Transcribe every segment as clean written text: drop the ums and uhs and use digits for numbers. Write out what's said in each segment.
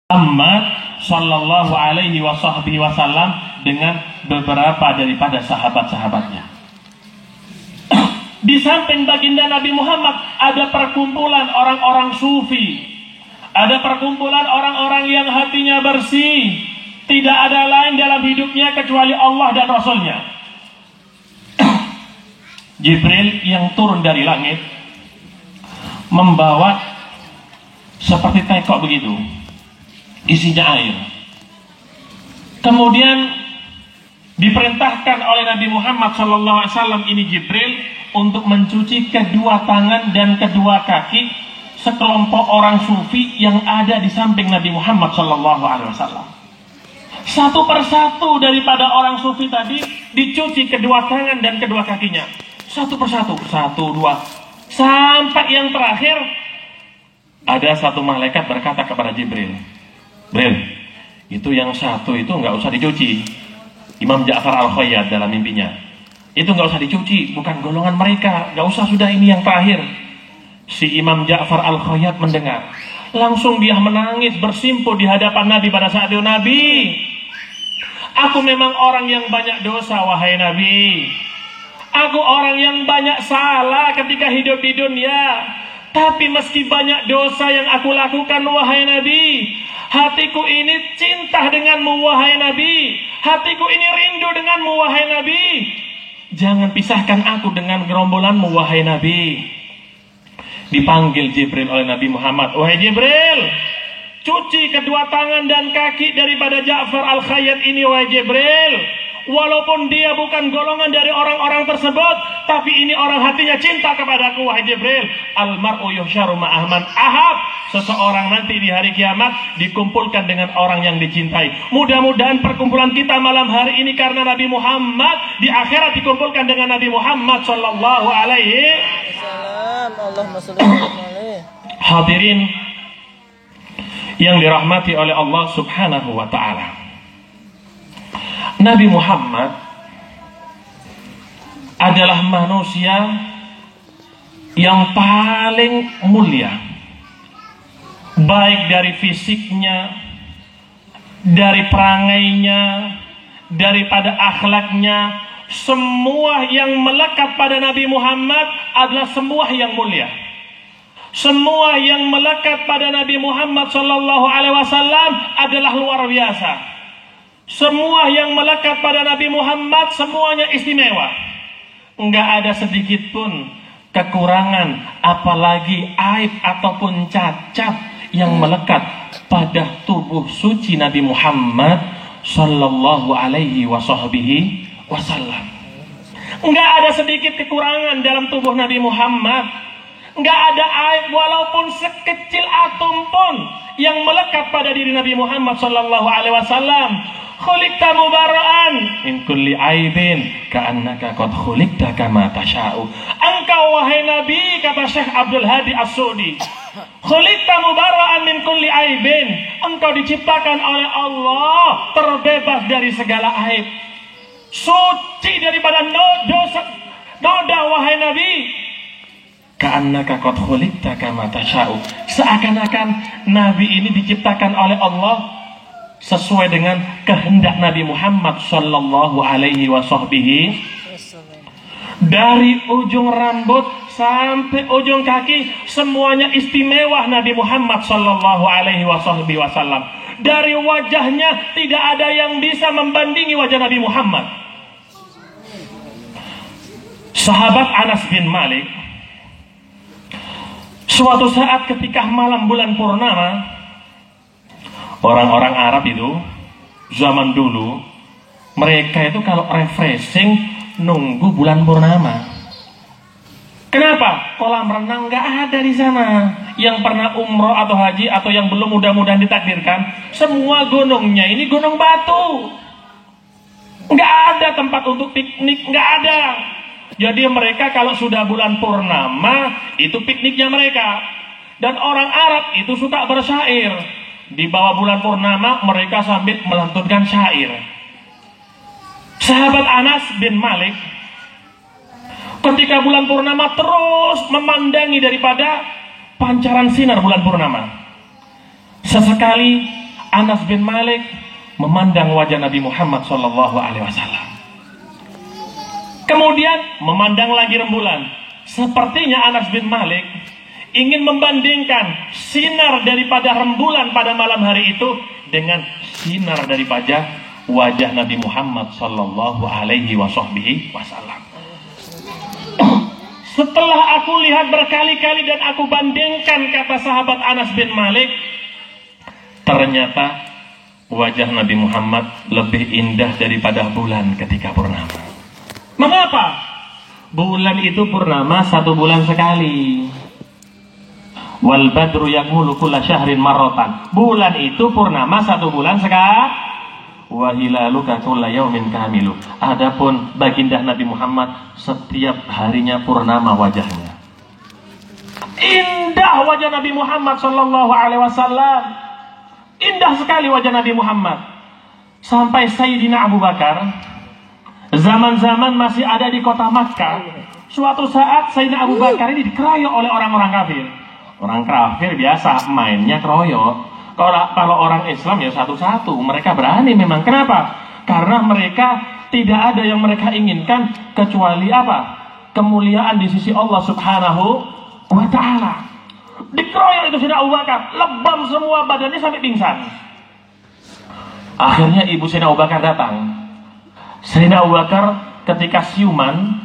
Muhammad Sallallahu Alaihi Wasallam dengan beberapa daripada sahabat-sahabatnya. Di samping baginda Nabi Muhammad ada perkumpulan orang-orang sufi, ada perkumpulan orang-orang yang hatinya bersih, tidak ada lain dalam hidupnya kecuali Allah dan Rasulnya. Jibril yang turun dari langit membawa seperti tekok begitu, isinya air. Kemudian diperintahkan oleh Nabi Muhammad SAW ini Jibril untuk mencuci kedua tangan dan kedua kaki sekelompok orang sufi yang ada di samping Nabi Muhammad SAW. Satu persatu daripada orang sufi tadi dicuci kedua tangan dan kedua kakinya, satu persatu, satu, dua, sampai yang terakhir ada satu malaikat berkata kepada Jibril, Jibril, itu yang satu itu nggak usah dicuci. Imam Ja'far Al-Khayyat dalam mimpinya, itu nggak usah dicuci, bukan golongan mereka, nggak usah, sudah ini yang terakhir. Si Imam Ja'far Al-Khayyat mendengar, langsung dia menangis bersimpuh di hadapan Nabi pada saat itu. Nabi, aku memang orang yang banyak dosa, wahai Nabi. Aku orang yang banyak salah ketika hidup di dunia. Tapi meski banyak dosa yang aku lakukan, wahai Nabi, hatiku ini cinta denganmu, wahai Nabi. Hatiku ini rindu denganmu, wahai Nabi. Jangan pisahkan aku dengan gerombolanmu, wahai Nabi. Dipanggil Jibril oleh Nabi Muhammad, wahai Jibril, cuci kedua tangan dan kaki daripada Ja'far Al-Khayyat ini, wahai Jibril. Walaupun dia bukan golongan dari orang-orang tersebut, tapi ini orang hatinya cinta kepadaku, wahai Jibril. Al-mar'u yuhsyaru ma'ahman ahab. Seseorang nanti di hari kiamat dikumpulkan dengan orang yang dicintai. Mudah-mudahan perkumpulan kita malam hari ini karena Nabi Muhammad, di akhirat dikumpulkan dengan Nabi Muhammad Sallallahu Alaihi Wasallam. Hadirin yang dirahmati oleh Allah Subhanahu wa Ta'ala, Nabi Muhammad adalah manusia yang paling mulia, baik dari fisiknya, dari perangainya, daripada akhlaknya. Semua yang melekat pada Nabi Muhammad adalah semua yang mulia. Semua yang melekat pada Nabi Muhammad Sallallahu Alaihi Wasallam adalah luar biasa. Semua yang melekat pada Nabi Muhammad semuanya istimewa. Enggak ada sedikit pun kekurangan, apalagi aib ataupun cacat yang melekat pada tubuh suci Nabi Muhammad Sallallahu Alaihi Wasallam. Enggak ada sedikit kekurangan dalam tubuh Nabi Muhammad. Enggak ada aib walaupun sekecil atom pun yang melekat pada diri Nabi Muhammad Sallallahu Alaihi Wasallam. Khuliqta mubarra'an min kulli aibin ka'annaka qad khuliqta kama tasha'u. Engkau wahai Nabi, kata Syekh Abdul Hadi As-Sudi, khuliqta mubarra'an min kulli aibin. Engkau diciptakan oleh Allah terbebas dari segala aib, suci daripada dosa, noda, wahai Nabi. Ka'annaka qad khuliqta kama tasha'u. Seakan-akan Nabi ini diciptakan oleh Allah sesuai dengan kehendak Nabi Muhammad Sallallahu Alaihi Wasallam. Dari ujung rambut sampai ujung kaki semuanya istimewa Nabi Muhammad Sallallahu Alaihi Wasallam. Dari wajahnya tidak ada yang bisa membandingi wajah Nabi Muhammad. Sahabat Anas bin Malik, suatu saat ketika malam bulan purnama, orang-orang Arab itu zaman dulu, mereka itu kalau refreshing nunggu bulan purnama. Kenapa? Kolam renang nggak ada di sana. Yang pernah umroh atau haji atau yang belum mudah-mudahan ditakdirkan, semua gunungnya ini gunung batu. Nggak ada tempat untuk piknik, nggak ada. Jadi mereka kalau sudah bulan purnama itu pikniknya mereka. Dan orang Arab itu suka bersyair. Di bawah bulan purnama mereka sambil melantunkan syair. Sahabat Anas bin Malik ketika bulan purnama terus memandangi daripada pancaran sinar bulan purnama. Sesekali Anas bin Malik memandang wajah Nabi Muhammad SAW. Kemudian memandang lagi rembulan. Sepertinya Anas bin Malik ingin membandingkan sinar daripada rembulan pada malam hari itu dengan sinar daripada wajah Nabi Muhammad SAW. Setelah aku lihat berkali-kali dan aku bandingkan, kata sahabat Anas bin Malik, ternyata wajah Nabi Muhammad lebih indah daripada bulan ketika purnama. Mengapa? Bulan itu purnama 1 bulan sekali. Wal badru yakmulu kulla syahrin marratan. Bulan itu purnama 1 bulan sekali. Wa hilaluka kulla yaumin kamilu. Adapun baginda Nabi Muhammad setiap harinya purnama wajahnya. Indah wajah Nabi Muhammad sallallahu alaihi wasallam. Indah sekali wajah Nabi Muhammad. Sampai Sayyidina Abu Bakar zaman-zaman masih ada di kota Makkah. Suatu saat Sayyidina Abu Bakar ini dikeroyok oleh orang-orang kafir. Orang kafir biasa mainnya keroyok. Kalau orang Islam ya satu-satu. Mereka berani memang. Kenapa? Karena mereka tidak ada yang mereka inginkan kecuali apa? Kemuliaan di sisi Allah Subhanahu wa ta'ala. Dikeroyok itu Sayyidina Abu Bakar, lebam semua badannya sampai pingsan. Akhirnya ibu Sayyidina Abu Bakar datang. Sayyidina Abu Bakar ketika siuman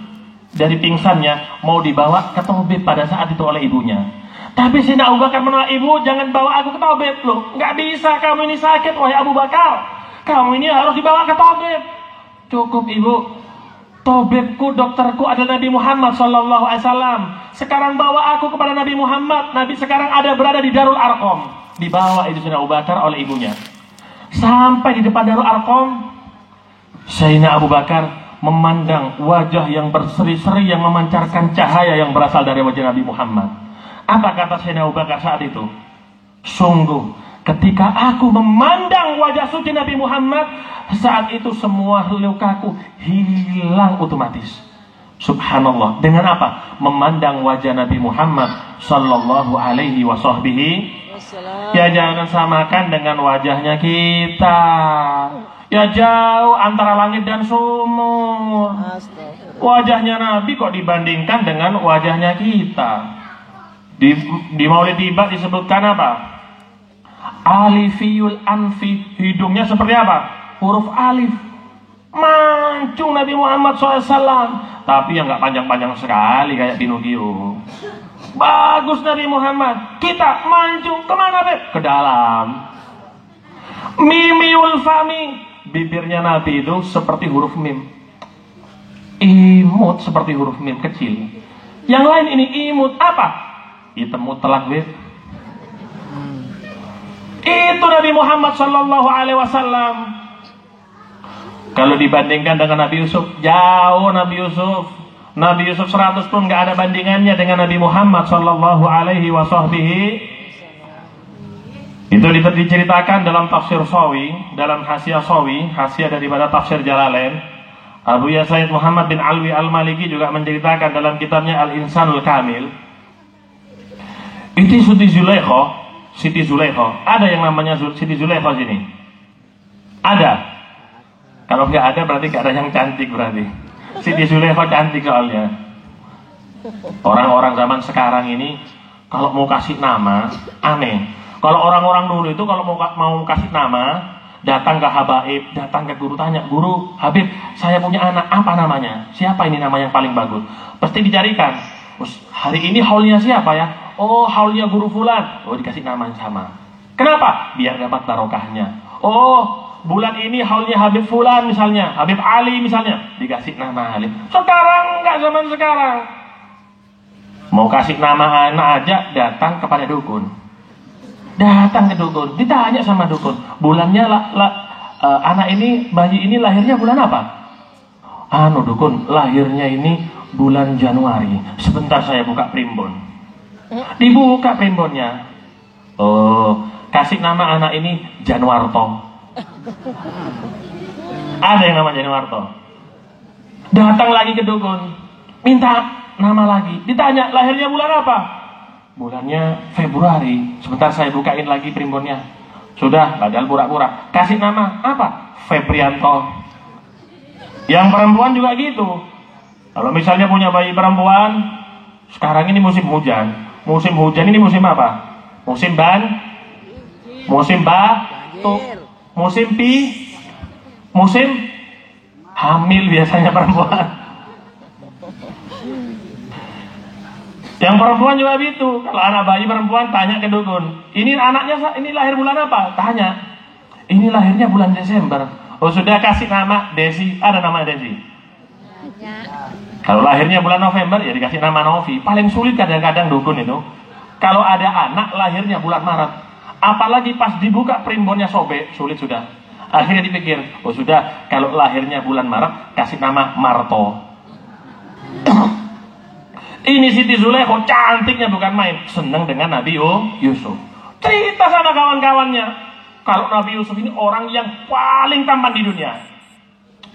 dari pingsannya mau dibawa ke tabib pada saat itu oleh ibunya. Tapi Sayyidina Abu Bakar menolak, ibu jangan bawa aku ke tabib loh. Nggak bisa, kamu ini sakit wahai Abu Bakar. Kamu ini harus dibawa ke tabib. Cukup ibu. Tabibku, dokterku adalah Nabi Muhammad SAW. Sekarang bawa aku kepada Nabi Muhammad. Nabi sekarang berada di Darul Arqam. Dibawa itu Sayyidina Abu Bakar oleh ibunya. Sampai di depan Darul Arqam, Sayyidina Abu Bakar memandang wajah yang berseri-seri yang memancarkan cahaya yang berasal dari wajah Nabi Muhammad. Apa kata Sayyidina Abu Bakar saat itu? Sungguh, ketika aku memandang wajah suci Nabi Muhammad, saat itu semua lukaku hilang otomatis. Subhanallah. Dengan apa? Memandang wajah Nabi Muhammad sallallahu alaihi wasahbihi. Ya jangan samakan dengan wajahnya kita. Ya jauh antara langit dan sumur. Wajahnya Nabi kok dibandingkan dengan wajahnya kita. Di Maulid Tiba disebutkan apa? Alifiyul anfi. Hidungnya seperti apa? Huruf alif. Mancung Nabi Muhammad SAW. Tapi yang gak panjang-panjang sekali kayak Pinocchio. Bagus Nabi Muhammad. Kita mancung kemana Beb? Ke dalam. Mimiul fami. Bibirnya Nabi itu seperti huruf mim. Imut seperti huruf mim kecil. Yang lain ini imut apa? Itemut telak Beb. Itu Nabi Muhammad sallallahu alaihi wasallam. Kalau dibandingkan dengan Nabi Yusuf, jauh Nabi Yusuf. Nabi Yusuf 100 pun gak ada bandingannya dengan Nabi Muhammad sallallahu alaihi wasahbihi. Itu diceritakan dalam tafsir Sawi, dalam Hasyiah Sawi, Hasyiah daripada tafsir Jalalain. Abu Sayyid Muhammad bin Alwi Al-Maliki juga menceritakan dalam kitabnya Al-Insanul Kamil. Itu Siti Zulaikha. Ada yang namanya Siti Zulaikha sini? Ada. Kalau nggak ada berarti nggak ada yang cantik berarti. Siti Zulaikha cantik soalnya. Orang-orang zaman sekarang ini kalau mau kasih nama aneh. Kalau orang-orang dulu itu kalau mau kasih nama, datang ke habaib, datang ke guru, tanya, guru, Habib, saya punya anak, apa namanya? Siapa ini nama yang paling bagus? Pasti dicarikan. Terus, hari ini haulnya siapa ya? Oh, haulnya guru fulan. Oh, dikasih nama yang sama. Kenapa? Biar dapat barokahnya. Oh, bulan ini haulnya Habib fulan misalnya, Habib Ali misalnya, dikasih nama Ali. Sekarang enggak, zaman sekarang. Mau kasih nama anak aja datang kepada dukun. Datang ke dukun, ditanya sama dukun, bulannya anak ini, bayi ini lahirnya bulan apa? Dukun, lahirnya ini bulan Januari. Sebentar saya buka primbon. Dibuka primbonnya. Oh, kasih nama anak ini Januarto. Ada yang nama Januarto. Datang lagi ke dukun, minta nama lagi. Ditanya, lahirnya bulan apa? Bulannya Februari. Sebentar saya bukain lagi primbonnya. Sudah, padahal pura-pura. Kasih nama apa? Febrianto. Yang perempuan juga gitu. Kalau misalnya punya bayi perempuan, sekarang ini musim hujan. Musim hujan ini musim apa? Musim musim batuk, musim hamil biasanya perempuan. Yang perempuan juga gitu. Kalau anak bayi perempuan tanya ke dukun, ini anaknya ini lahir bulan apa? Tanya. Ini lahirnya bulan Desember. Oh sudah, kasih nama Desi. Ada nama Desi? Kalau lahirnya bulan November ya dikasih nama Novi. Paling sulit kadang-kadang dukun itu kalau ada anak lahirnya bulan Maret, apalagi pas dibuka primbonnya sobek, sulit sudah. Akhirnya dipikir, oh sudah, kalau lahirnya bulan Maret kasih nama Marto. Ini Siti Zulaikha cantiknya bukan main, senang dengan Nabi Yusuf. Cerita sama kawan-kawannya, kalau Nabi Yusuf ini orang yang paling tampan di dunia.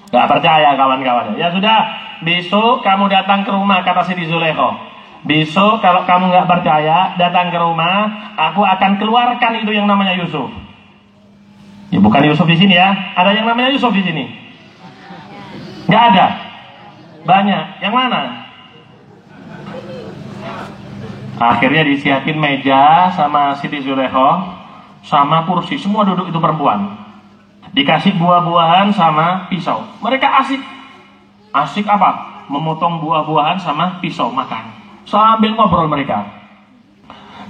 Gak percaya kawan-kawannya. Ya sudah, besok kamu datang ke rumah, kata Siti Zulaikha. Besok kalau kamu gak percaya, datang ke rumah, aku akan keluarkan itu yang namanya Yusuf. Ya bukan Yusuf di sini ya. Ada yang namanya Yusuf di sini? Gak ada. Banyak. Yang mana? Akhirnya disiapin meja sama Siti Zulaikha, sama kursi, semua duduk itu perempuan. Dikasih buah-buahan sama pisau. Mereka asik apa? Memotong buah-buahan sama pisau, makan sambil ngobrol mereka.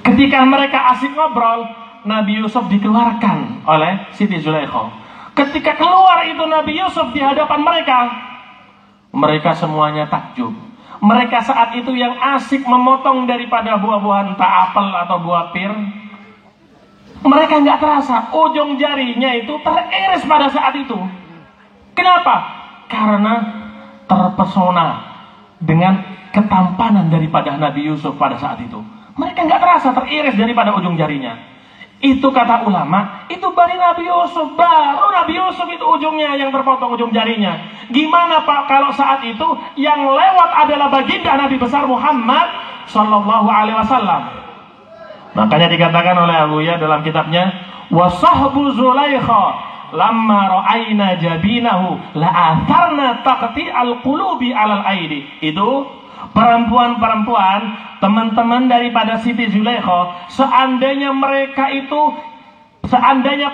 Ketika mereka asik ngobrol, Nabi Yusuf dikeluarkan oleh Siti Zulaikha. Ketika keluar itu Nabi Yusuf di hadapan mereka, mereka semuanya takjub. Mereka saat itu yang asik memotong daripada buah-buahan, entah apel atau buah pir, mereka nggak terasa ujung jarinya itu teriris pada saat itu. Kenapa? Karena terpesona dengan ketampanan daripada Nabi Yusuf pada saat itu. Mereka nggak terasa teriris daripada ujung jarinya. Itu kata ulama, itu dari Nabi Yusuf. Baru Nabi Yusuf itu ujungnya yang terpotong ujung jarinya. Gimana Pak kalau saat itu yang lewat adalah baginda Nabi besar Muhammad Sallallahu Alaihi Wasallam. Makanya dikatakan oleh Abu Ya dalam kitabnya, wasahbu Zulaikha lamma ra'ayna jabinahu la'atharna taqti al-qulubi alal aidi. Itu perempuan-perempuan, teman-teman daripada Siti Zulaikha, seandainya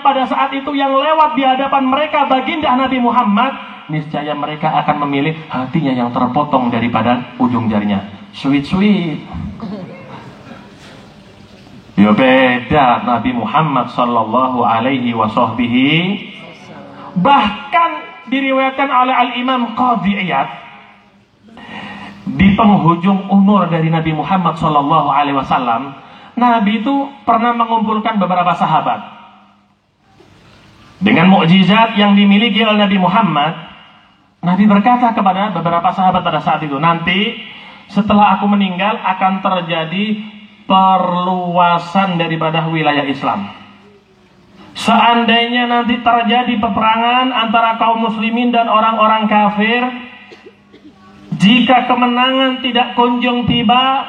pada saat itu yang lewat di hadapan mereka baginda Nabi Muhammad, niscaya mereka akan memilih hatinya yang terpotong daripada ujung jarinya. Sweet. Ya beda Nabi Muhammad sallallahu alaihi wasahbihi. Bahkan diriwayatkan oleh Al-Imam Qadhi Iyad, di penghujung umur dari Nabi Muhammad sallallahu alaihi wasallam, Nabi itu pernah mengumpulkan beberapa sahabat. Dengan mukjizat yang dimiliki oleh Nabi Muhammad, Nabi berkata kepada beberapa sahabat pada saat itu, nanti setelah aku meninggal akan terjadi perluasan daripada wilayah Islam. Seandainya nanti terjadi peperangan antara kaum muslimin dan orang-orang kafir, jika kemenangan tidak kunjung tiba,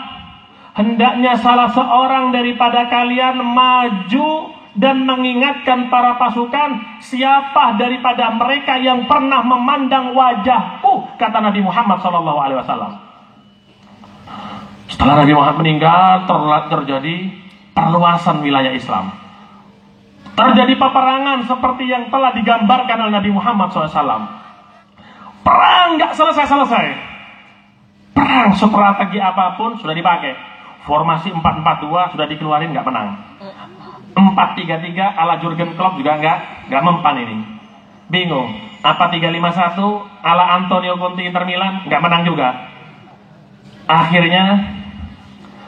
hendaknya salah seorang daripada kalian maju dan mengingatkan para pasukan, siapa daripada mereka yang pernah memandang wajahku, kata Nabi Muhammad SAW. Setelah Nabi Muhammad meninggal, terjadi perluasan wilayah Islam. Terjadi peperangan seperti yang telah digambarkan oleh Nabi Muhammad SAW. Perang nggak selesai-selesai. Perang strategi apapun sudah dipakai. Formasi 4-4-2 sudah dikeluarin, nggak menang. 4-3-3 ala Jurgen Klopp juga nggak mempan ini. Bingung. Apa 3-5-1 ala Antonio Conte Inter Milan, nggak menang juga. Akhirnya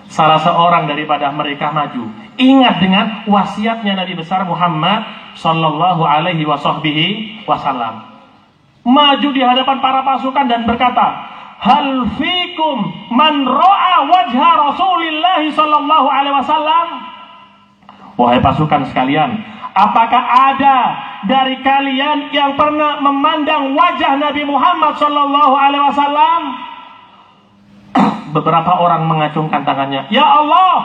salah seorang daripada mereka maju. Ingat dengan wasiatnya Nabi besar Muhammad sallallahu alaihi wasallam. Maju di hadapan para pasukan dan berkata, hal fikum man ra'a wajha Rasulillah sallallahu alaihi wasallam. Wahai pasukan sekalian, apakah ada dari kalian yang pernah memandang wajah Nabi Muhammad sallallahu alaihi wasallam? Beberapa orang mengacungkan tangannya. Ya Allah,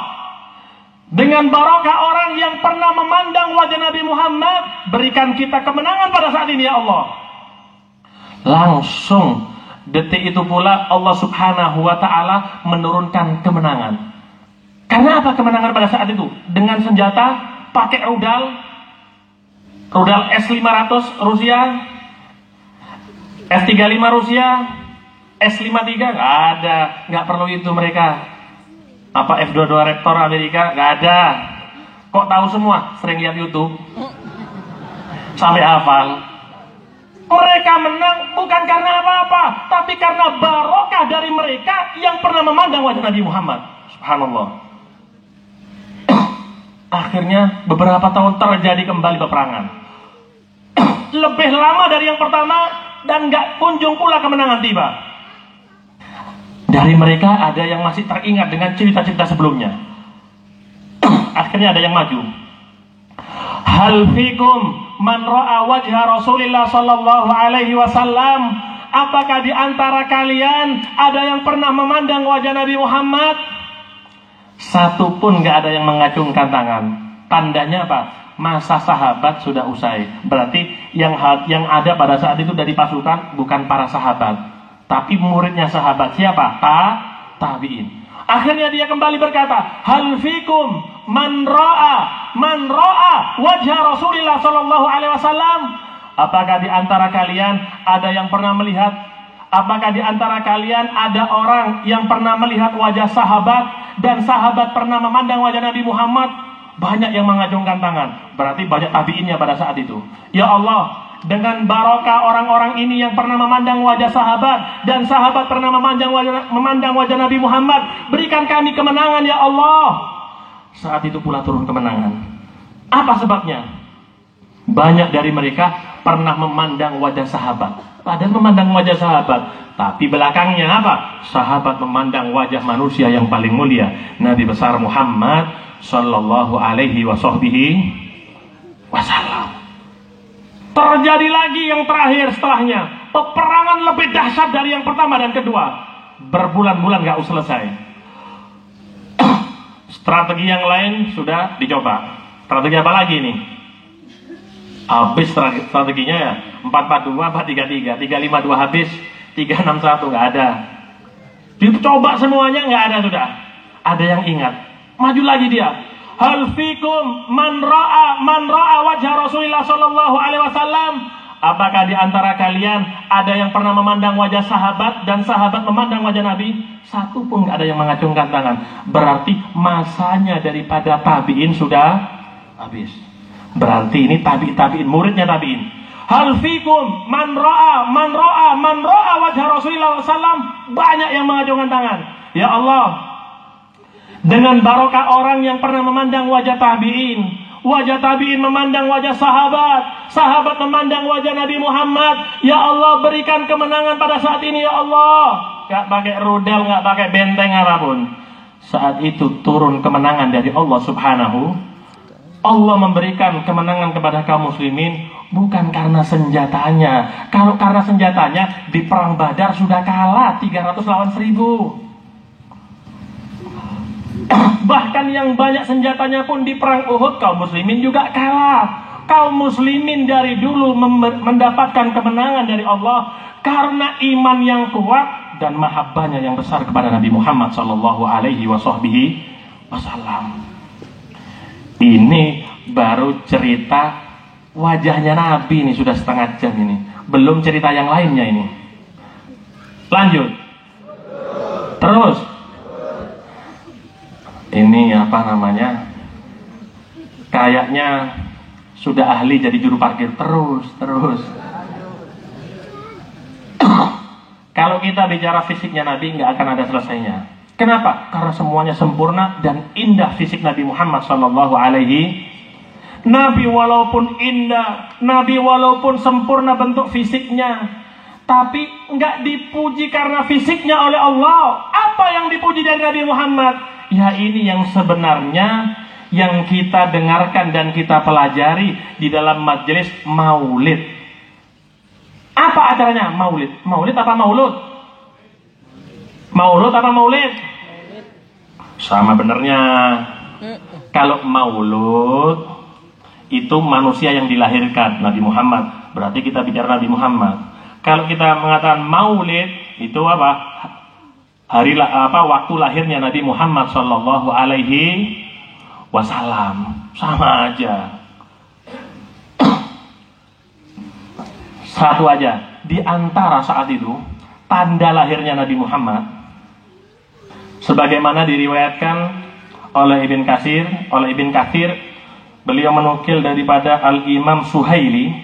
Dengan barokah orang yang pernah memandang wajah Nabi Muhammad, berikan kita kemenangan pada saat ini ya Allah. Langsung detik itu pula Allah Subhanahu wa ta'ala menurunkan kemenangan. Karena apa kemenangan pada saat itu? Dengan senjata, pakai rudal S-500 Rusia, S-35 Rusia, S-53, nggak ada, nggak perlu itu mereka. Apa F-22 Raptor Amerika, nggak ada. Kok tahu semua? Sering lihat YouTube, sampai hafal. Mereka menang bukan karena apa-apa, tapi karena barokah dari mereka yang pernah memandang wajah Nabi Muhammad. Subhanallah. Akhirnya beberapa tahun terjadi kembali peperangan. Lebih lama dari yang pertama dan nggak kunjung pula kemenangan tiba. Dari mereka ada yang masih teringat dengan cerita-cerita sebelumnya. Akhirnya ada yang maju. Hal fikum man ra'a wajha Rasulillah sallallahu alaihi wasallam? Apakah di antara kalian ada yang pernah memandang wajah Nabi Muhammad? Satu pun nggak ada yang mengacungkan tangan. Tandanya apa? Masa sahabat sudah usai. Berarti yang ada pada saat itu dari pasukan bukan para sahabat, tapi muridnya sahabat. Siapa? Tabi'in. Akhirnya dia kembali berkata, hal fikum man ra'a wajha Rasulillah sallallahu alaihi wasallam? Apakah di antara kalian ada yang pernah melihat? Apakah di antara kalian ada orang yang pernah melihat wajah sahabat dan sahabat pernah memandang wajah Nabi Muhammad? Banyak yang mengacungkan tangan. Berarti banyak tabi'innya pada saat itu. Ya Allah, dengan barokah orang-orang ini yang pernah memandang wajah sahabat dan sahabat pernah memandang wajah Nabi Muhammad, berikan kami kemenangan ya Allah. Saat itu pula turun kemenangan. Apa sebabnya? Banyak dari mereka pernah memandang wajah sahabat, padahal memandang wajah sahabat, tapi belakangnya apa? Sahabat memandang wajah manusia yang paling mulia, Nabi besar Muhammad sallallahu alaihi wasallam. Terjadi lagi yang terakhir setelahnya, peperangan lebih dahsyat dari yang pertama dan kedua. Berbulan-bulan gak selesai. Strategi yang lain sudah dicoba. Strategi apa lagi nih? Habis strateginya ya 4-4-2, 4-3-3, 3-5-2 habis, 3-6-1 nggak ada. Dicoba semuanya nggak ada sudah. Ada yang ingat, maju lagi dia. Hal fikum man ra'a wajha Rasulillah sallallahu alaihi wasallam? Apakah di antara kalian ada yang pernah memandang wajah sahabat dan sahabat memandang wajah Nabi? Satu pun nggak ada yang mengacungkan tangan. Berarti masanya daripada tabi'in sudah habis. Berarti ini tabi'in, muridnya tabi'in. Hal fikum man ra'a wajha Rasulillah sallam? Banyak yang mengacungkan tangan. Ya Allah, dengan barokah orang yang pernah memandang wajah tabi'in memandang wajah sahabat, sahabat memandang wajah Nabi Muhammad. Ya Allah, berikan kemenangan pada saat ini ya Allah. Gak pakai rudal, gak pakai benteng apapun. Saat itu turun kemenangan dari Allah Subhanahu. Allah memberikan kemenangan kepada kaum muslimin bukan karena senjatanya. Kalau karena senjatanya, di perang Badar sudah kalah 300 lawan 1000. Bahkan yang banyak senjatanya pun di perang Uhud kaum muslimin juga kalah. Kaum muslimin dari dulu mendapatkan kemenangan dari Allah karena iman yang kuat dan mahabbahnya yang besar kepada Nabi Muhammad sallallahu alaihi wasallam. Ini baru cerita wajahnya Nabi, ini sudah setengah jam ini. Belum cerita yang lainnya ini. Lanjut. Terus. Ini apa namanya? Kayaknya sudah ahli jadi juru parkir. Terus. Kalau kita bicara fisiknya Nabi, nggak akan ada selesainya. Kenapa? Karena semuanya sempurna dan indah fisik Nabi Muhammad sallallahu alaihi. Nabi walaupun indah, Nabi walaupun sempurna bentuk fisiknya, tapi nggak dipuji karena fisiknya oleh Allah. Apa yang dipuji dari Nabi Muhammad? Ya ini yang sebenarnya yang kita dengarkan dan kita pelajari di dalam majelis maulid. Apa acaranya? Maulid. Maulid apa maulud? Maulud apa maulid? Sama benernya. Kalau maulud itu manusia yang dilahirkan, Nabi Muhammad. Berarti kita bicara Nabi Muhammad. Kalau kita mengatakan maulid itu apa? Waktu lahirnya Nabi Muhammad Sallallahu Alaihi Wasallam. Sama aja. Satu aja. Di antara saat itu tanda lahirnya Nabi Muhammad, sebagaimana diriwayatkan oleh Ibn Katsir, beliau menukil daripada Al-Imam Suhaili,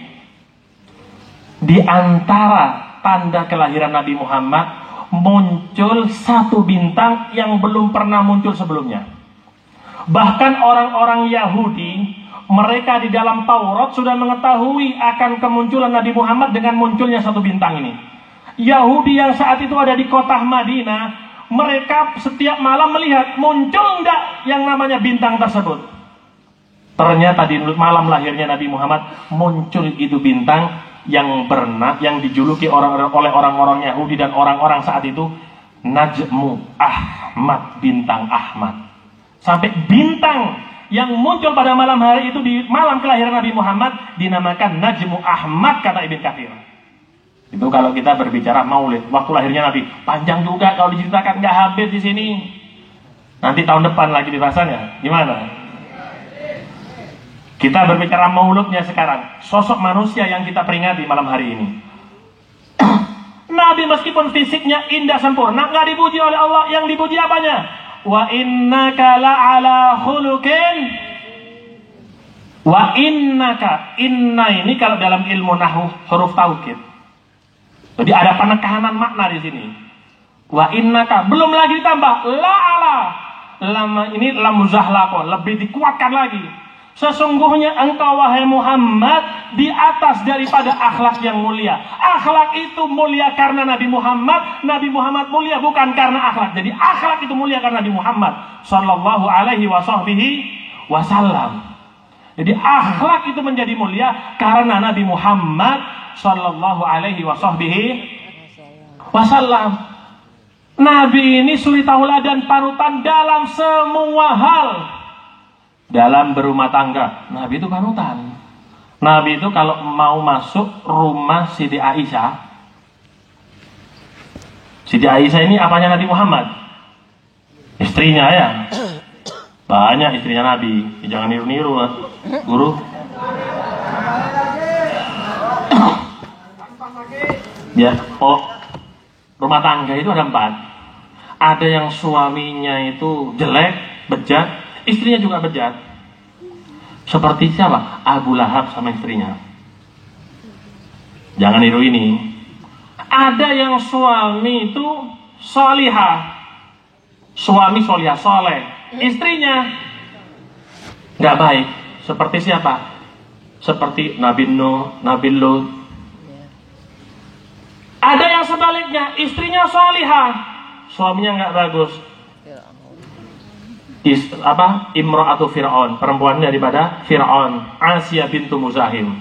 di antara tanda kelahiran Nabi Muhammad muncul satu bintang yang belum pernah muncul sebelumnya. Bahkan orang-orang Yahudi, mereka di dalam Taurat sudah mengetahui akan kemunculan Nabi Muhammad dengan munculnya satu bintang ini. Yahudi yang saat itu ada di kota Madinah, mereka setiap malam melihat muncul enggak yang namanya bintang tersebut. Ternyata di malam lahirnya Nabi Muhammad muncul itu bintang yang dijuluki oleh orang-orang Yahudi dan orang-orang saat itu Najmu Ahmad, bintang Ahmad. Sampai bintang yang muncul pada malam hari itu di malam kelahiran Nabi Muhammad dinamakan Najmu Ahmad, kata Ibn Katsir. Itu kalau kita berbicara maulid, waktu lahirnya Nabi. Panjang juga kalau diceritakan, nggak habis di sini. Nanti tahun depan lagi dibahasnya. Gimana? Kita berbicara mauludnya sekarang. Sosok manusia yang kita peringati malam hari ini. Nabi meskipun fisiknya indah sempurna, nggak dipuji oleh Allah. Yang dipuji apanya? Wa innaka la'ala khuluqin. Wa innaka. Inna ini kalau dalam ilmu nahwu huruf taukid. Jadi ada penekanan makna di sini. Wa innaka. Belum lagi ditambah la'ala. Lam ini lam muzahlaqah, lebih dikuatkan lagi. Sesungguhnya engkau wahai Muhammad di atas daripada akhlak yang mulia. Akhlak itu mulia karena Nabi Muhammad. Nabi Muhammad mulia bukan karena akhlak. Jadi akhlak itu mulia karena Nabi Muhammad Sallallahu Alaihi Wasallam. Jadi akhlak itu menjadi mulia karena Nabi Muhammad Sallallahu Alaihi Wasallam. Nabi ini suri tauladan panutan dalam semua hal. Dalam berumah tangga, Nabi itu panutan. Nabi itu kalau mau masuk rumah Siti Aisyah, Siti Aisyah ini apanya Nabi Muhammad? Istrinya ya. Banyak istrinya Nabi. Jangan niru-niru, guru. Ya, rumah tangga itu ada 4. Ada yang suaminya itu jelek, bejat, istrinya juga bejat. Seperti siapa? Abu Lahab sama istrinya. Jangan niru ini. Ada yang suami itu solihah, suami solihah soleh, istrinya nggak baik. Seperti siapa? Seperti Nabi Nuh, Nabi Lut. Ada yang sebaliknya, istrinya solihah, suaminya nggak bagus. Imra'atu Fir'aun, perempuan daripada Fir'aun, Asia bintu Muzahim.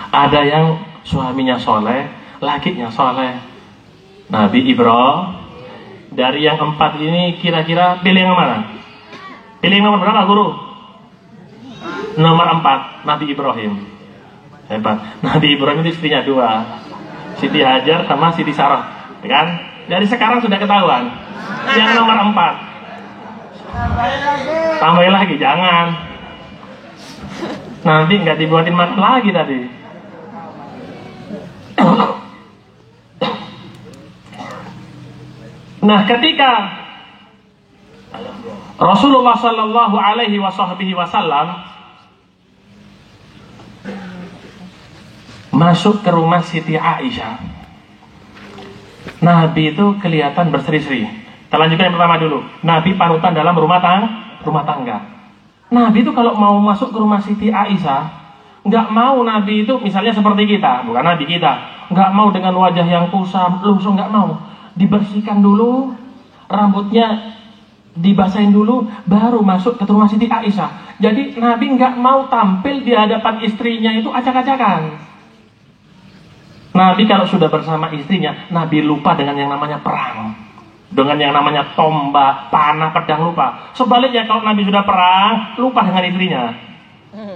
Ada yang suaminya soleh, lakinya soleh. Nabi Ibrahim. Dari yang 4 ini kira-kira pilih yang mana? Pilih yang nomor berapa, guru? Nomor 4, Nabi Ibrahim. Hebat. Nabi Ibrahim itu istrinya 2, Siti Hajar sama Siti Sarah, kan? Dari sekarang sudah ketahuan. Yang nomor 4 tambahin lagi, jangan. Nanti nggak dibuatin makan lagi tadi. Nah, ketika Rasulullah Sallallahu Alaihi Wasallam masuk ke rumah Siti Aisyah, Nabi itu kelihatan berseri-seri. Kita lanjutkan yang pertama dulu. Nabi panutan dalam rumah tangga. Nabi itu kalau mau masuk ke rumah Siti Aisyah, nggak mau Nabi itu misalnya seperti kita, bukan Nabi kita, nggak mau dengan wajah yang kusam, lusuh, nggak mau. Dibersihkan dulu, rambutnya dibasahin dulu, baru masuk ke rumah Siti Aisyah. Jadi Nabi nggak mau tampil di hadapan istrinya itu acak-acakan. Nabi kalau sudah bersama istrinya, Nabi lupa dengan yang namanya perang. dengan yang namanya tombak, panah, pedang, lupa. Sebaliknya kalau Nabi sudah perang, lupa dengan istrinya.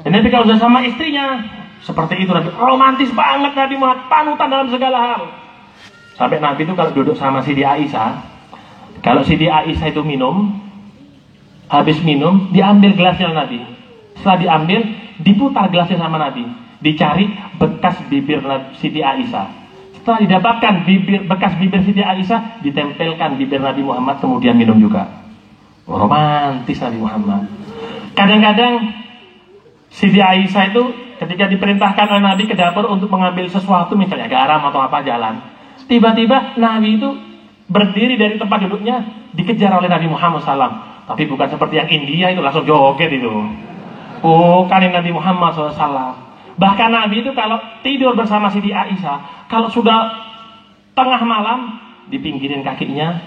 Dan Nabi kalau sudah sama istrinya, seperti itu Nabi. Romantis banget Nabi Muhammad, panutan dalam segala hal. Sampai Nabi itu kalau duduk sama Siti Aisyah, kalau Siti Aisyah itu minum, habis minum, diambil gelasnya Nabi. Setelah diambil, diputar gelasnya sama Nabi. Dicari bekas bibir Siti Aisyah. Setelah didapatkan bekas bibir Siti Aisyah, ditempelkan bibir Nabi Muhammad, kemudian minum juga. Romantis Nabi Muhammad. Kadang-kadang Siti Aisyah itu ketika diperintahkan oleh Nabi ke dapur untuk mengambil sesuatu, misalnya garam atau apa, jalan. Tiba-tiba Nabi itu berdiri dari tempat duduknya, dikejar oleh Nabi Muhammad SAW. Tapi bukan seperti yang India itu langsung joget itu. Bukan Nabi Muhammad SAW. Bahkan Nabi itu kalau tidur bersama Siti Aisyah, kalau sudah tengah malam, dipinggirin kakinya,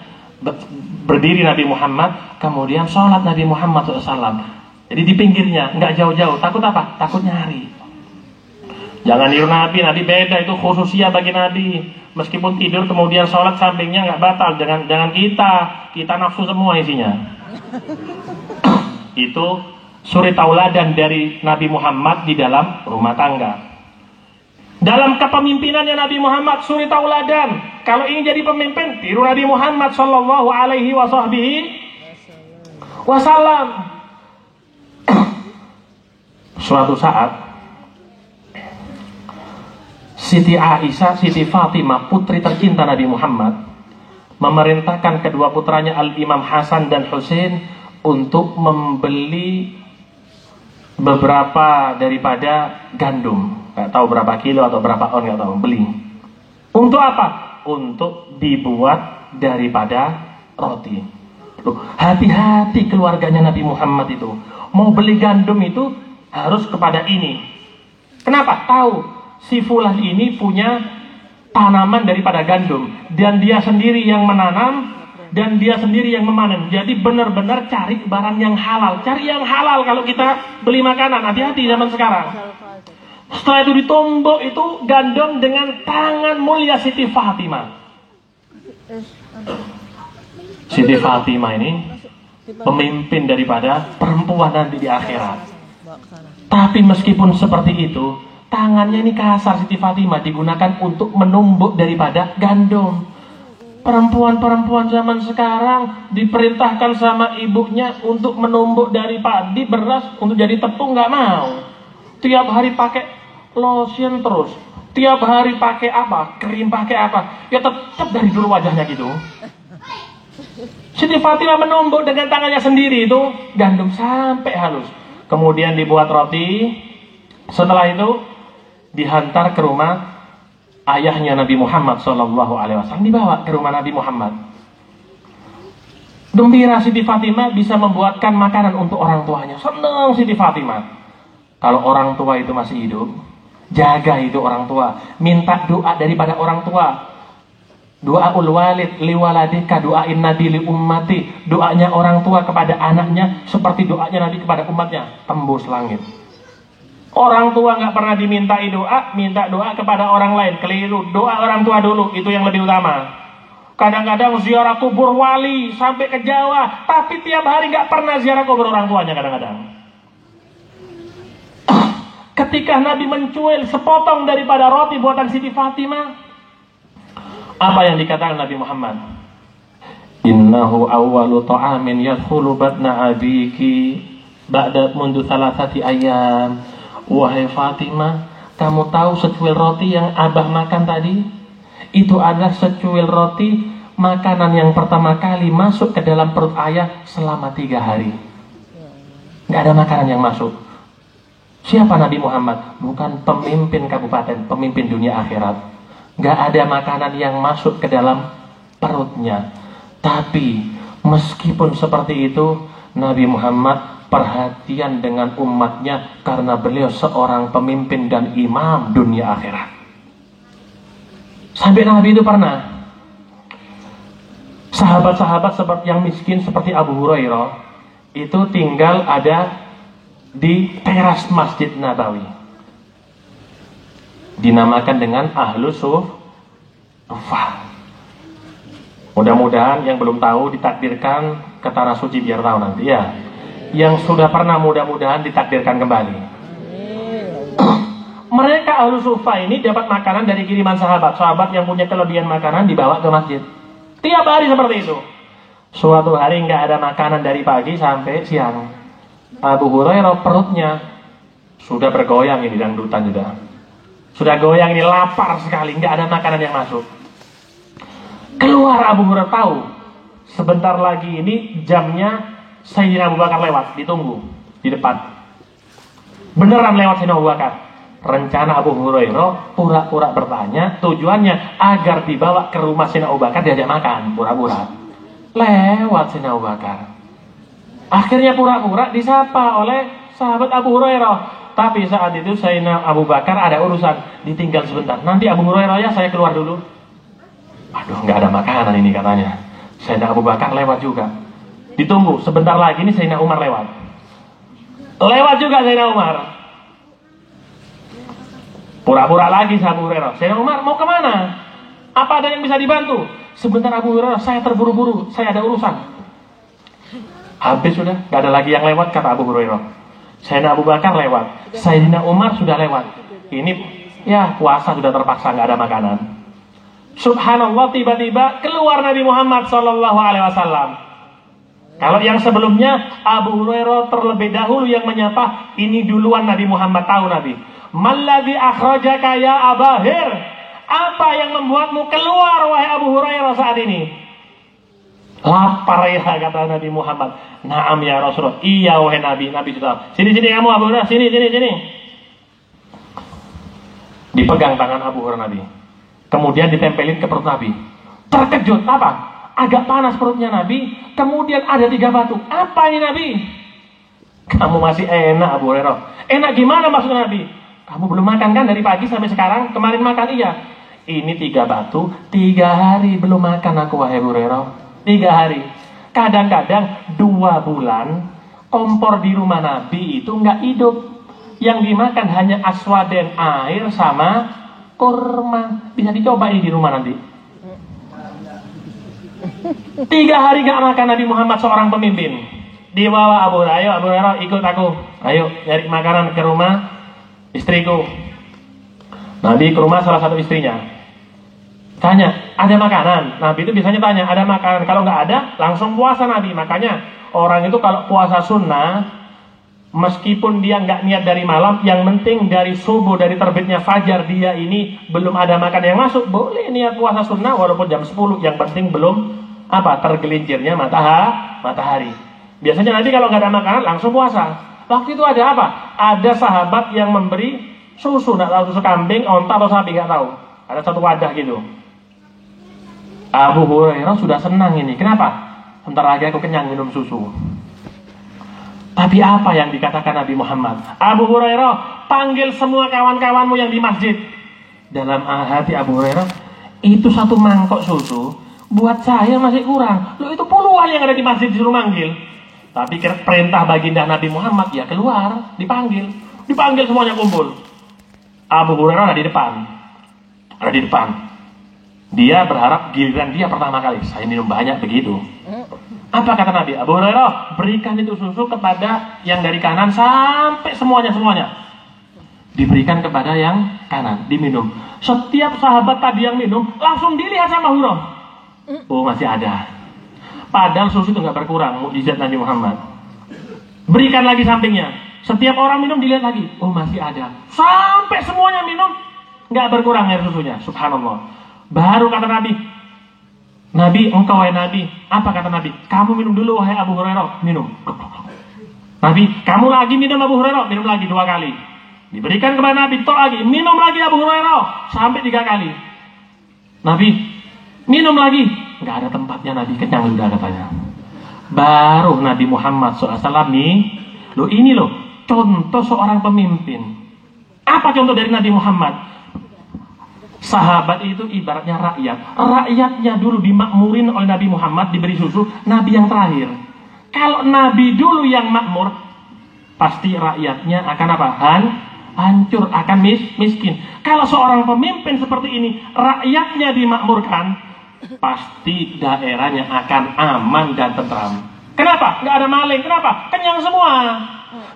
berdiri Nabi Muhammad, kemudian sholat Nabi Muhammad SAW. Jadi di pinggirnya, nggak jauh-jauh. Takut apa? Takut nyari. Jangan niru Nabi, Nabi beda, itu khususnya bagi Nabi. Meskipun tidur kemudian sholat sampingnya nggak batal. Jangan kita nafsu semua isinya. Itu suri tauladan dari Nabi Muhammad di dalam rumah tangga. Dalam kepemimpinannya Nabi Muhammad suri tauladan. Kalau ingin jadi pemimpin, tiru Nabi Muhammad sallallahu alaihi wasallam. Suatu saat Siti Aisyah, Siti Fatimah, putri tercinta Nabi Muhammad, memerintahkan kedua putranya Al-Imam Hasan dan Husain untuk membeli beberapa daripada gandum. Gak tahu berapa kilo atau berapa on, gak tahu. Beli. Untuk apa? Untuk dibuat daripada roti. Hati-hati keluarganya Nabi Muhammad itu. Mau beli gandum itu harus kepada ini. Kenapa? Tahu si fulan ini punya tanaman daripada gandum, dan dia sendiri yang menanam, dan dia sendiri yang memanen. Jadi benar-benar cari barang yang halal. Cari yang halal kalau kita beli makanan. Hati-hati zaman sekarang. Setelah itu ditumbuk itu gandum dengan tangan mulia Siti Fatimah. Siti Fatimah ini pemimpin daripada perempuan nanti di akhirat. Tapi meskipun seperti itu, tangannya ini kasar Siti Fatimah, digunakan untuk menumbuk daripada gandum. Perempuan-perempuan zaman sekarang diperintahkan sama ibunya untuk menumbuk dari padi, beras untuk jadi tepung, nggak mau. Tiap hari pakai lotion terus, tiap hari pakai apa, krim pakai apa, ya tetap dari dulu wajahnya gitu. Siti Fatimah menumbuk dengan tangannya sendiri itu gandum sampai halus. Kemudian dibuat roti. Setelah itu dihantar ke rumah ayahnya Nabi Muhammad SAW. Dibawa ke rumah Nabi Muhammad. Gembira Siti Fatimah bisa membuatkan makanan untuk orang tuanya. Senang Siti Fatimah. Kalau orang tua itu masih hidup, jaga itu orang tua. Minta doa daripada orang tua. Doaul walid liwaladika, doain Nabi li ummati. Doanya orang tua kepada anaknya seperti doanya Nabi kepada umatnya, tembus langit. Orang tua nggak pernah dimintai doa, minta doa kepada orang lain, keliru. Doa orang tua dulu, itu yang lebih utama. Kadang-kadang ziarah kubur wali sampai ke Jawa, tapi tiap hari nggak pernah ziarah kubur orang tuanya kadang-kadang. Ketika Nabi mencuil sepotong daripada roti buatan Siti Fatimah, apa yang dikatakan Nabi Muhammad? Innahu awwalu ta'amin yadkhulu batna abiki ba'da mundu salasati ayam. Wahai Fatimah, kamu tahu secuil roti yang abah makan tadi? Itu adalah secuil roti makanan yang pertama kali masuk ke dalam perut ayah selama 3 hari. Gak ada makanan yang masuk. Siapa Nabi Muhammad? Bukan pemimpin kabupaten, pemimpin dunia akhirat. Gak ada makanan yang masuk ke dalam perutnya. Tapi meskipun seperti itu, Nabi Muhammad perhatian dengan umatnya karena beliau seorang pemimpin dan imam dunia akhirat. Sampai Nabi itu pernah sahabat-sahabat seperti yang miskin seperti Abu Hurairah itu tinggal ada di teras Masjid Nabawi, dinamakan dengan Ahlus Suffah. Mudah-mudahan yang belum tahu ditakdirkan ke tanah suci biar tahu nanti ya. Yang sudah pernah mudah-mudahan ditakdirkan kembali. Mereka ahlu sufa ini dapat makanan dari kiriman sahabat. Sahabat yang punya kelebihan makanan dibawa ke masjid. Tiap hari seperti itu. Suatu hari nggak ada makanan dari pagi sampai siang. Abu Hurairah perutnya sudah bergoyang ini, dangdutan sudah goyang ini, lapar sekali, nggak ada makanan yang masuk. Keluar Abu Hurairah, tahu sebentar lagi ini jamnya Sayyidina Abu Bakar lewat, ditunggu di depan. Beneran lewat Sayyidina Abu Bakar. Rencana Abu Hurairah pura-pura bertanya, tujuannya agar dibawa ke rumah Sayyidina Abu Bakar diajak makan, pura-pura. Lewat Sayyidina Abu Bakar. Akhirnya pura-pura disapa oleh sahabat Abu Hurairah. Tapi saat itu Sayyidina Abu Bakar ada urusan, ditinggal sebentar. Nanti Abu Hurairah ya, saya keluar dulu. Aduh, nggak ada makanan ini katanya. Sayyidina Abu Bakar lewat juga. Ditunggu, sebentar lagi ini Sayyidina Umar lewat. Lewat juga Sayyidina Umar. Pura-pura lagi sama Abu Hurairah. Sayyidina Umar mau kemana? Apa ada yang bisa dibantu? Sebentar Abu Hurairah, saya terburu-buru, saya ada urusan. Habis sudah, nggak ada lagi yang lewat, kata Abu Hurairah. Sayyidina Abu Bakar lewat, Sayyidina Umar sudah lewat. Ini ya puasa sudah terpaksa, nggak ada makanan. Subhanallah, tiba-tiba keluar Nabi Muhammad SAW. Kalau yang sebelumnya Abu Hurairah terlebih dahulu yang menyapa, ini duluan Nabi Muhammad, tahu Nabi. Malladzi akhrajaka ya Abahir? Apa yang membuatmu keluar wahai Abu Hurairah saat ini? Lapar ya, kata Nabi Muhammad. Naam ya Rasulullah. Iya wahai Nabi. Nabi sudah. Sini kamu Abu Hurairah, sini. Dipegang tangan Abu Hurairah Nabi. Kemudian ditempelin ke perut Nabi. Terkejut, apa? Agak panas perutnya Nabi. Kemudian ada 3 batu. Apa ini Nabi? Kamu masih enak Abu Hurairah. Enak gimana maksudnya Nabi? Kamu belum makan kan dari pagi sampai sekarang? Kemarin makan iya. Ini 3 batu, 3 hari belum makan aku wahai Abu Hurairah. 3 hari. Kadang-kadang 2 bulan kompor di rumah Nabi itu nggak hidup. Yang dimakan hanya aswaden, air sama kurma. Bisa dicoba ini di rumah nanti. 3 hari nggak makan Nabi Muhammad, seorang pemimpin. Dibawa Abu Hurairah, ayo Abu Hurairah ikut aku. Ayo cari makanan ke rumah istriku. Nabi ke rumah salah satu istrinya. Tanya, ada makanan? Nabi itu biasanya tanya, ada makanan? Kalau nggak ada, langsung puasa Nabi. Makanya orang itu kalau puasa sunnah, meskipun dia nggak niat dari malam, yang penting dari subuh, dari terbitnya fajar, dia ini belum ada makan yang masuk, boleh niat puasa sunnah walaupun jam 10. Yang penting belum tergelincirnya matahari. Biasanya nanti kalau nggak ada makanan langsung puasa. Waktu itu ada apa? Ada sahabat yang memberi susu, nggak tahu susu kambing, onta atau sapi, nggak tahu. Ada satu wadah gitu. Abu Hurairah sudah senang ini. Kenapa? Bentar lagi aku kenyang minum susu. Tapi apa yang dikatakan Nabi Muhammad? Abu Hurairah, panggil semua kawan-kawanmu yang di masjid. Dalam hati Abu Hurairah, itu 1 mangkok susu, buat saya masih kurang. Loh, itu puluhan yang ada di masjid disuruh manggil. Tapi perintah baginda Nabi Muhammad, ya keluar, dipanggil. Dipanggil semuanya kumpul. Abu Hurairah ada di depan. Dia berharap giliran dia pertama kali. Saya minum banyak begitu. Apa kata Nabi? Abu Hurairah, berikan itu susu kepada yang dari kanan sampai semuanya. Diberikan kepada yang kanan, diminum. Setiap sahabat tadi yang minum langsung dilihat sama Hurairah. Oh, masih ada. Padahal susu itu nggak berkurang, mukjizat Nabi Muhammad. Berikan lagi sampingnya. Setiap orang minum dilihat lagi. Oh, masih ada. Sampai semuanya minum, nggak berkurang air susunya. Subhanallah. Baru kata Nabi, engkau wahai Nabi. Apa kata Nabi? Kamu minum dulu wahai Abu Hurairah. Minum. Nabi, kamu lagi minum Abu Hurairah. Minum lagi 2 kali. Diberikan kepada Nabi, tok lagi. Minum lagi Abu Hurairah. Sampai 3 kali. Nabi, minum lagi. Nggak ada tempatnya Nabi, kenyang sudah katanya. Baru Nabi Muhammad SAW nih. Loh ini loh, contoh seorang pemimpin. Apa contoh dari Nabi Muhammad? Sahabat itu ibaratnya rakyat. Rakyatnya dulu dimakmurin oleh Nabi Muhammad, diberi susu. Nabi yang terakhir. Kalau Nabi dulu yang makmur, pasti rakyatnya akan apa? Hancur, akan miskin. Kalau seorang pemimpin seperti ini, rakyatnya dimakmurkan, pasti daerahnya akan aman dan tentram. Kenapa? Nggak ada maling. Kenapa? Kenyang semua.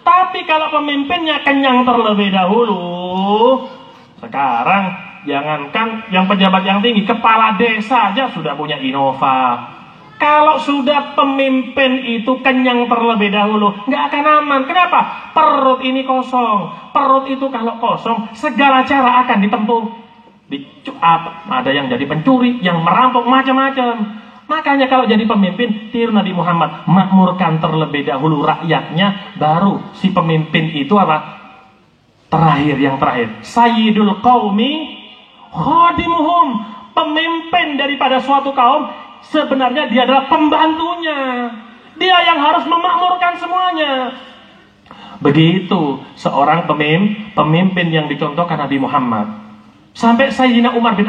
Tapi kalau pemimpinnya kenyang terlebih dahulu, sekarang jangankan yang pejabat yang tinggi, kepala desa aja sudah punya Innova. Kalau sudah pemimpin itu kenyang terlebih dahulu, nggak akan aman. Kenapa? Perut ini kosong. Perut itu kalau kosong, segala cara akan ditempuh. Ada yang jadi pencuri, yang merampok, macam-macam. Makanya kalau jadi pemimpin, tiru Nabi Muhammad, makmurkan terlebih dahulu rakyatnya, baru si pemimpin itu apa? Yang terakhir. Sayyidul qaumi khadimuhum. Pemimpin daripada suatu kaum, sebenarnya dia adalah pembantunya. Dia yang harus memakmurkan semuanya. Begitu seorang pemimpin yang dicontohkan Nabi Muhammad. Sampai Sayyidina Umar bin